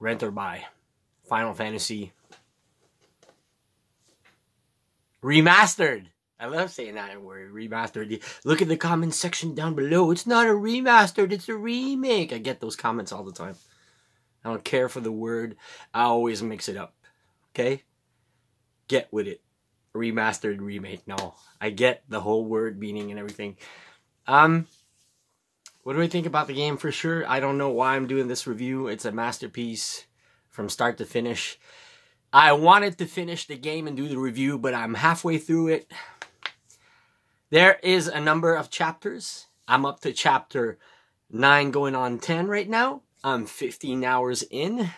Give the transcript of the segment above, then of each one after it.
rent or buy. Final Fantasy Remastered. I love saying that word, remastered. Look at the comment section down below. It's not a remastered, it's a remake. I get those comments all the time. I don't care for the word. I always mix it up. Okay? Get with it. Remastered, remake. No. I get the whole word meaning and everything. What do I think about the game? For sure, I don't know why I'm doing this review. It's a masterpiece from start to finish. I wanted to finish the game and do the review, but I'm halfway through it. There is a number of chapters. I'm up to chapter 9 going on 10 right now. I'm 15 hours in.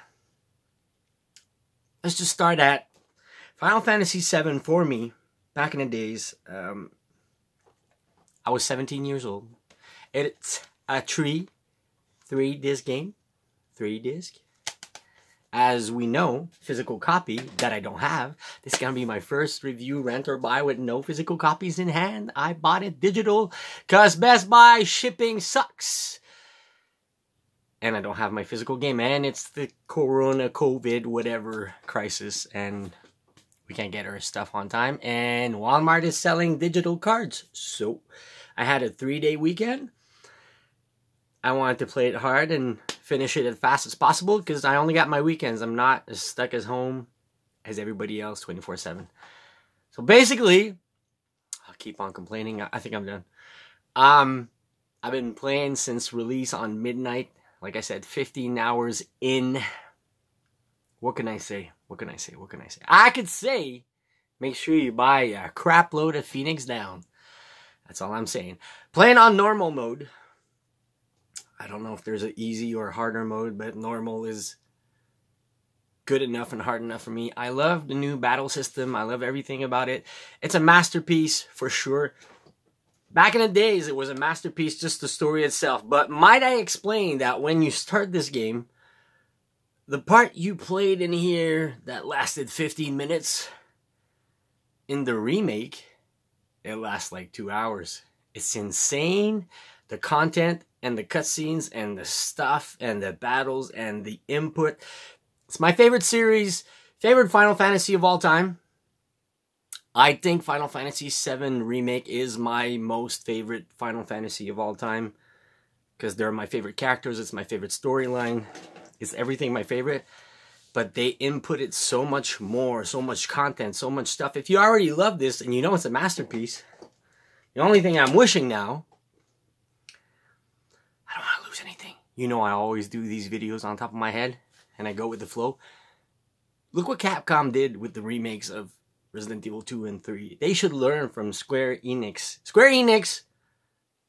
Let's just start at Final Fantasy VII for me. Back in the days, I was 17 years old. It's a 3-disc game. 3-disc. As we know, physical copy that I don't have. This is going to be my first review, rent, or buy with no physical copies in hand. I bought it digital because Best Buy shipping sucks. And I don't have my physical game. And it's the Corona, COVID, whatever crisis. And we can't get our stuff on time. And Walmart is selling digital cards. So I had a 3-day weekend. I wanted to play it hard and finish it as fast as possible because I only got my weekends. I'm not as stuck as home as everybody else 24/7. So basically, I'll keep on complaining. I think I'm done. I've been playing since release on midnight. Like I said, 15 hours in. What can I say? What can I say? What can I say? I could say, make sure you buy a crap load of Phoenix Down. That's all I'm saying. Playing on normal mode. I don't know if there's an easy or harder mode, but normal is good enough and hard enough for me. I love the new battle system. I love everything about it. It's a masterpiece for sure. Back in the days, it was a masterpiece, just the story itself. But might I explain that when you start this game, the part you played in here that lasted 15 minutes, in the remake, it lasts like 2 hours. It's insane. The content and the cutscenes and the stuff and the battles and the input. It's my favorite series, favorite Final Fantasy of all time. I think Final Fantasy VII Remake is my most favorite Final Fantasy of all time. Because they're my favorite characters, it's my favorite storyline. It's everything my favorite. But they inputted so much more, so much content, so much stuff. If you already love this and you know it's a masterpiece, the only thing I'm wishing now, I don't want to lose anything. You know I always do these videos on top of my head, and I go with the flow. Look what Capcom did with the remakes of Resident Evil 2 and 3. They should learn from Square Enix. Square Enix,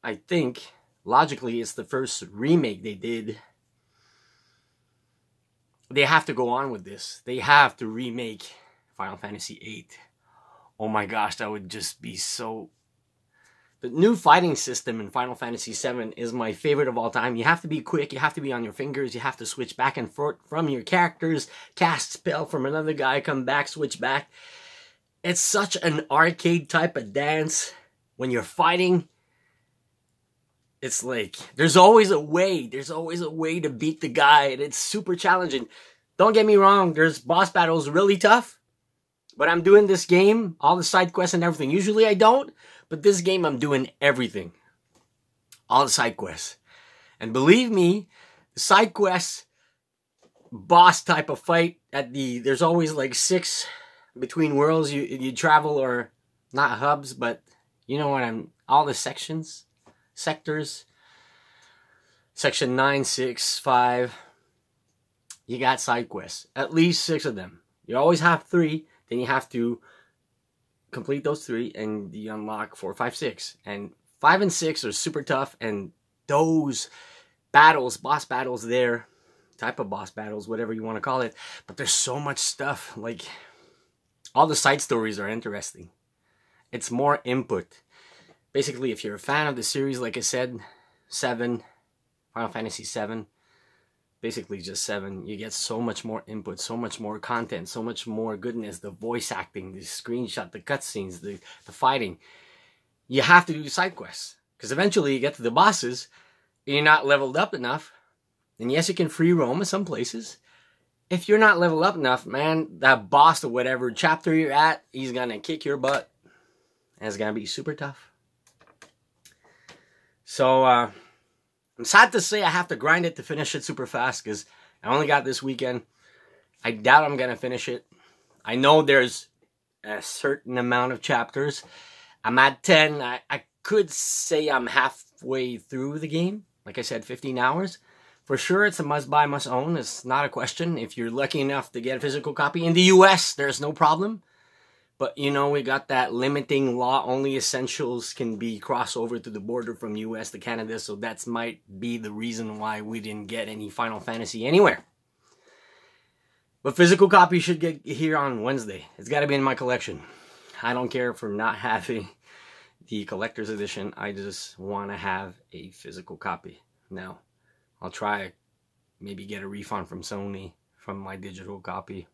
I think, logically, it's the first remake they did. They have to go on with this. They have to remake Final Fantasy VIII. Oh my gosh, that would just be so... The new fighting system in Final Fantasy VII is my favorite of all time. You have to be quick, you have to be on your fingers, you have to switch back and forth from your characters, cast spell from another guy, come back, switch back. It's such an arcade type of dance. When you're fighting, it's like, there's always a way to beat the guy, and it's super challenging. Don't get me wrong, there's boss battles really tough, but I'm doing this game, all the side quests and everything. Usually I don't, but this game I'm doing everything. All the side quests. And believe me, the side quests, boss type of fight, there's always like 6 between worlds you travel, or not hubs, but you know what all the sectors. Section 9, 6, 5. You got side quests. At least 6 of them. You always have 3. Then you have to complete those 3 and you unlock 4, 5, 6. And 5 and 6 are super tough. And those battles, boss battles there, type of boss battles, whatever you want to call it. But there's so much stuff. Like, all the side stories are interesting. It's more input. Basically, if you're a fan of the series, like I said, 7, Final Fantasy 7, basically just 7, you get so much more input, so much more content, so much more goodness, the voice acting, the screenshot, the cutscenes, the fighting. You have to do side quests, because eventually you get to the bosses, and you're not leveled up enough, and yes, you can free roam in some places, if you're not level up enough, man, that boss or whatever chapter you're at, he's gonna kick your butt. And it's gonna be super tough. So, I'm sad to say I have to grind it to finish it super fast because I only got this weekend. I doubt I'm gonna finish it. I know there's a certain amount of chapters. I'm at 10. I could say I'm halfway through the game. Like I said, 15 hours. For sure, it's a must-buy, must-own. It's not a question. If you're lucky enough to get a physical copy. In the US, there's no problem. But, you know, we got that limiting law. Only essentials can be crossed over to the border from US to Canada. So that might be the reason why we didn't get any Final Fantasy anywhere. But physical copy should get here on Wednesday. It's got to be in my collection. I don't care for not having the collector's edition. I just want to have a physical copy. Now, I'll try maybe get a refund from Sony from my digital copy.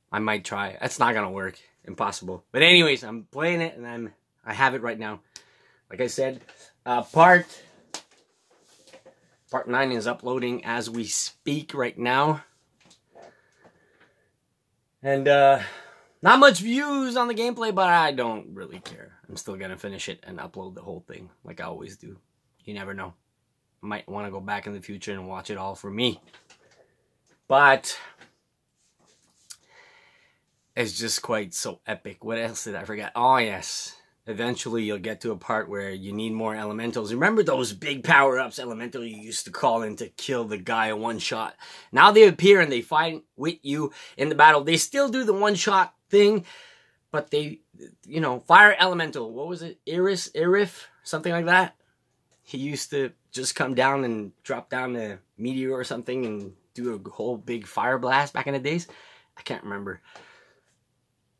I might try. That's not going to work. Impossible. But anyways, I'm playing it and I have it right now. Like I said, part 9 is uploading as we speak right now. And not much views on the gameplay, but I don't really care. I'm still going to finish it and upload the whole thing like I always do. You never know. Might want to go back in the future and watch it all for me. But it's just quite so epic. What else did I forget? Oh, yes. Eventually, you'll get to a part where you need more elementals. Remember those big power-ups elemental you used to call in to kill the guy in one shot? Now they appear and they fight with you in the battle. They still do the one-shot thing, but they, you know, fire elemental. What was it? Irif? Something like that? He used to just come down and drop down a meteor or something and do a whole big fire blast back in the days. I can't remember.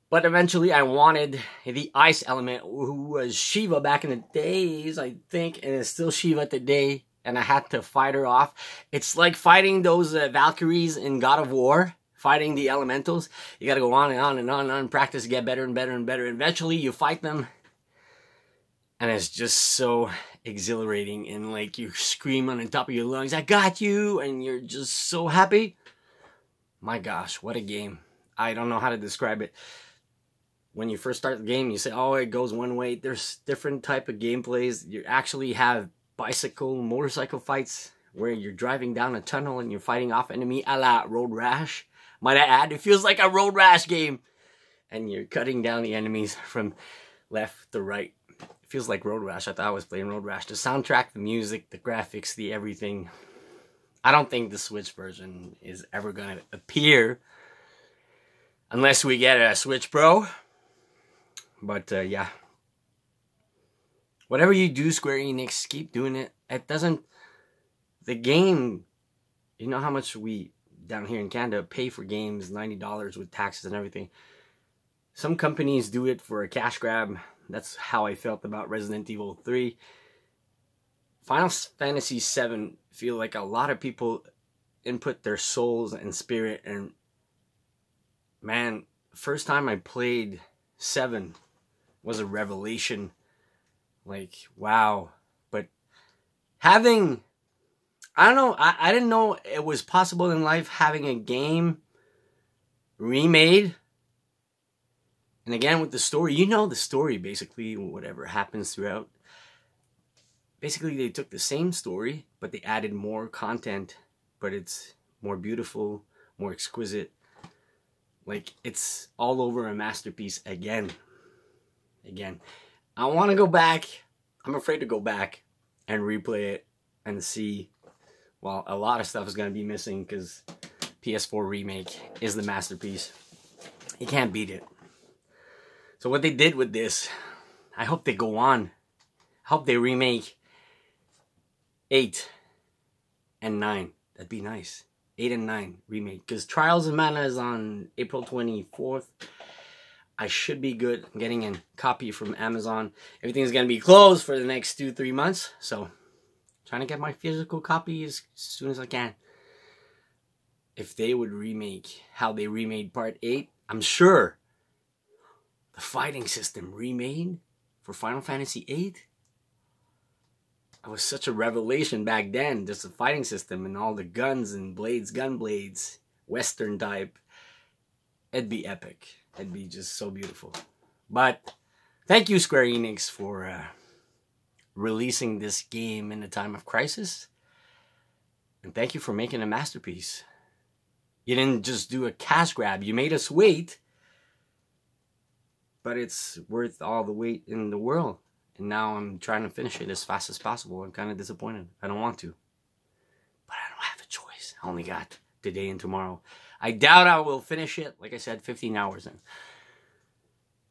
But eventually I wanted the ice element, who was Shiva back in the days, I think, and is still Shiva today, and I had to fight her off. It's like fighting those Valkyries in God of War, fighting the elementals. You gotta go on and on and on and on, practice, get better and better and better. Eventually you fight them, and it's just so exhilarating, and like you scream on the top of your lungs, I got you, and you're just so happy. My gosh, what a game. I don't know how to describe it. When you first start the game, you say, oh, it goes one way. There's different type of gameplays. You actually have motorcycle fights where you're driving down a tunnel and you're fighting off enemy a la Road Rash. Might I add, it feels like a Road Rash game. And you're cutting down the enemies from left to right. It feels like Road Rash. I thought I was playing Road Rash. The soundtrack, the music, the graphics, the everything. I don't think the Switch version is ever going to appear unless we get a Switch Pro. But, yeah. Whatever you do, Square Enix, keep doing it. It doesn't... The game... You know how much we, down here in Canada, pay for games, $90 with taxes and everything. Some companies do it for a cash grab. That's how I felt about Resident Evil 3. Final Fantasy 7, feel like a lot of people input their souls and spirit. And, man, first time I played 7... was a revelation. Like, wow. But having, I don't know, I didn't know it was possible in life having a game remade. And again, with the story, you know the story, basically, whatever happens throughout. Basically, they took the same story, but they added more content, but it's more beautiful, more exquisite. Like, it's all over a masterpiece again. I want to go back. I'm afraid to go back and replay it and see. Well, a lot of stuff is going to be missing because PS4 Remake is the masterpiece. You can't beat it. So what they did with this, I hope they go on. I hope they remake 8 and 9. That'd be nice. 8 and 9 remake. Because Trials of Mana is on April 24th. I should be good. I'm getting a copy from Amazon. Everything's going to be closed for the next 2-3 months. So, trying to get my physical copy as soon as I can. If they would remake how they remade Part 8, I'm sure the fighting system remade for Final Fantasy 8. It was such a revelation back then. Just the fighting system and all the guns and blades, gun blades. Western type, it'd be epic. It'd be just so beautiful. But thank you, Square Enix, for releasing this game in a time of crisis. And thank you for making a masterpiece. You didn't just do a cash grab. You made us wait. But it's worth all the wait in the world. And now I'm trying to finish it as fast as possible. I'm kind of disappointed. I don't want to. But I don't have a choice. I only got today and tomorrow. I doubt I will finish it. Like I said, 15 hours in.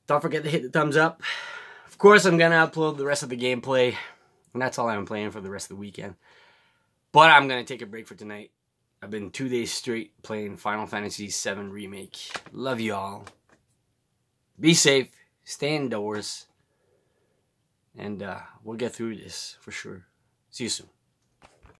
Don't forget to hit the thumbs up. Of course, I'm going to upload the rest of the gameplay. And that's all I'm playing for the rest of the weekend. But I'm going to take a break for tonight. I've been 2 days straight playing Final Fantasy VII Remake. Love you all. Be safe. Stay indoors. And we'll get through this for sure. See you soon.